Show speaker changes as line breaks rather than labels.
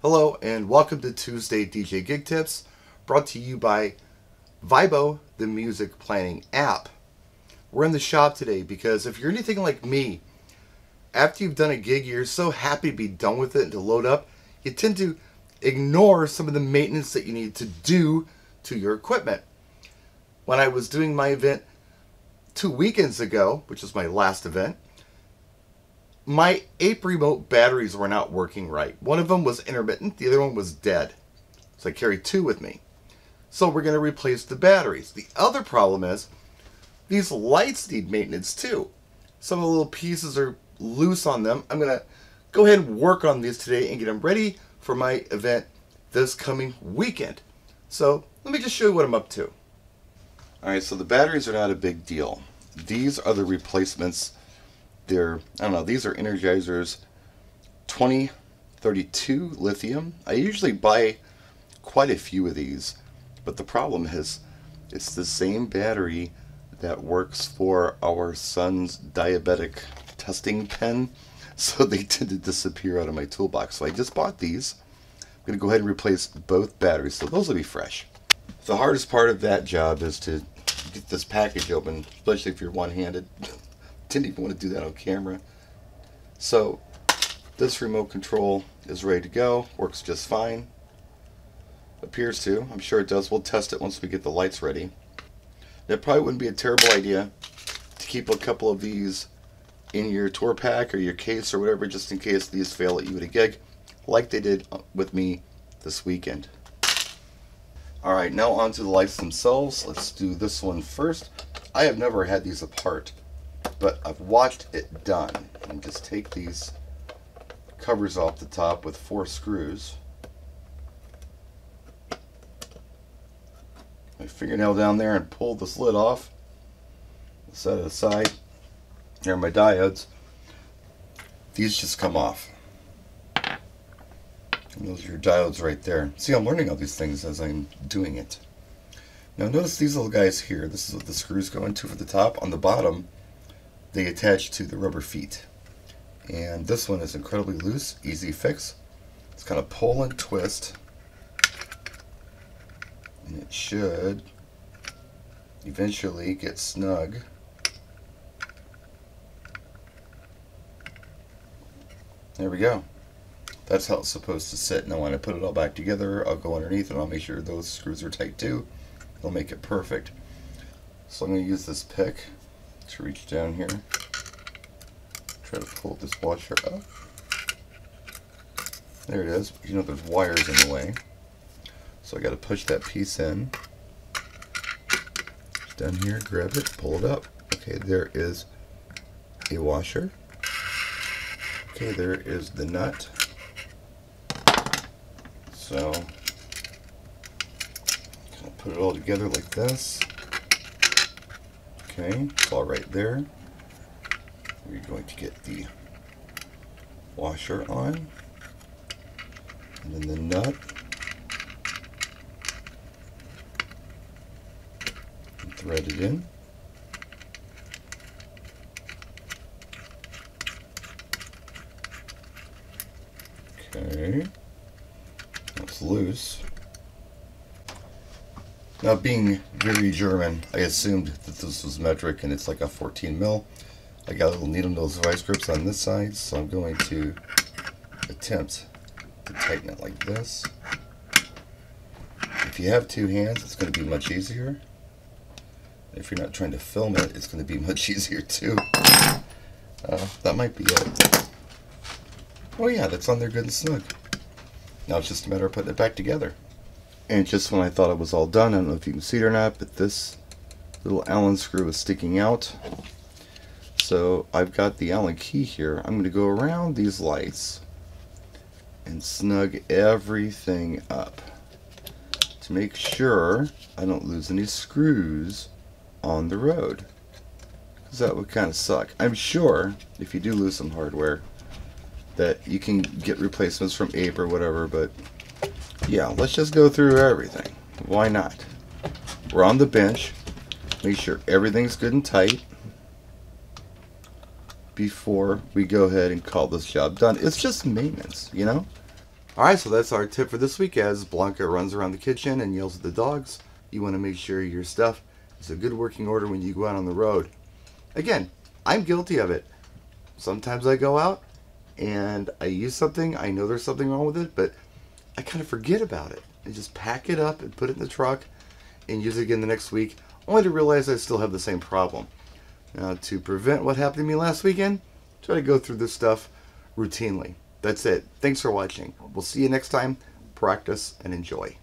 Hello and welcome to Tuesday DJ Gig Tips, brought to you by Vibo, the music planning app. We're in the shop today because if you're anything like me, after you've done a gig, you're so happy to be done with it and to load up, you tend to ignore some of the maintenance that you need to do to your equipment. When I was doing my event 2 weekends ago, which was my last event, my Ape Remote batteries were not working right. One of them was intermittent, the other one was dead. So I carried two with me. So we're going to replace the batteries. The other problem is these lights need maintenance too. Some of the little pieces are loose on them. I'm going to go ahead and work on these today and get them ready for my event this coming weekend. So let me just show you what I'm up to. Alright, so the batteries are not a big deal. These are the replacements. These are Energizers 2032 lithium. I usually buy quite a few of these, but the problem is it's the same battery that works for our son's diabetic testing pen, so they tend to disappear out of my toolbox. So I just bought these. I'm going to go ahead and replace both batteries, so those will be fresh. The hardest part of that job is to get this package open, especially if you're one-handed. Didn't even want to do that on camera. So this remote control is ready to go. Works just fine. Appears to. I'm sure it does. We'll test it once we get the lights ready. It probably wouldn't be a terrible idea to keep a couple of these in your tour pack or your case or whatever, just in case these fail at you at a gig, like they did with me this weekend. Alright, now on to the lights themselves. Let's do this one first. I have never had these apart, but I've watched it done. And just take these covers off the top with 4 screws. My fingernail down there and pull this lid off. Set it aside. Here are my diodes. These just come off. And those are your diodes right there. See, I'm learning all these things as I'm doing it. Now notice these little guys here. This is what the screws go into for the top. On the bottom, they attach to the rubber feet. And this one is incredibly loose, easy fix. It's kind of pull and twist. And it should eventually get snug. There we go. That's how it's supposed to sit. Now when I put it all back together, I'll go underneath and I'll make sure those screws are tight too. They'll make it perfect. So I'm going to use this pick to reach down here. Try to pull this washer up. There it is. You know there's wires in the way. So I got to push that piece in. Down here, grab it, pull it up. Okay, there is a washer. Okay, there is the nut. So I'll put it all together like this. Okay, it's all right there. We're going to get the washer on, and then the nut, and thread it in. Okay, that's loose. Now, being very German, I assumed that this was metric and it's like a 14 mil. I got little needle nose vice grips on this side, so I'm going to attempt to tighten it like this. If you have 2 hands, it's going to be much easier. If you're not trying to film it, it's going to be much easier too. That might be it. Oh yeah, that's on there good and snug. Now it's just a matter of putting it back together. And just when I thought it was all done, I don't know if you can see it or not, but this little Allen screw is sticking out. So I've got the Allen key here. I'm going to go around these lights and snug everything up to make sure I don't lose any screws on the road, because that would kind of suck. I'm sure if you do lose some hardware that you can get replacements from Ape or whatever, but yeah, let's just go through everything. Why not? We're on the bench. Make sure everything's good and tight before we go ahead and call this job done. It's just maintenance, you know? Alright, so that's our tip for this week. As Blanca runs around the kitchen and yells at the dogs, you want to make sure your stuff is a good working order when you go out on the road. Again, I'm guilty of it. Sometimes I go out and I use something, I know there's something wrong with it, but I kind of forget about it. I just pack it up and put it in the truck and use it again the next week, only to realize I still have the same problem. Now, to prevent what happened to me last weekend, try to go through this stuff routinely. That's it. Thanks for watching. We'll see you next time. Practice and enjoy.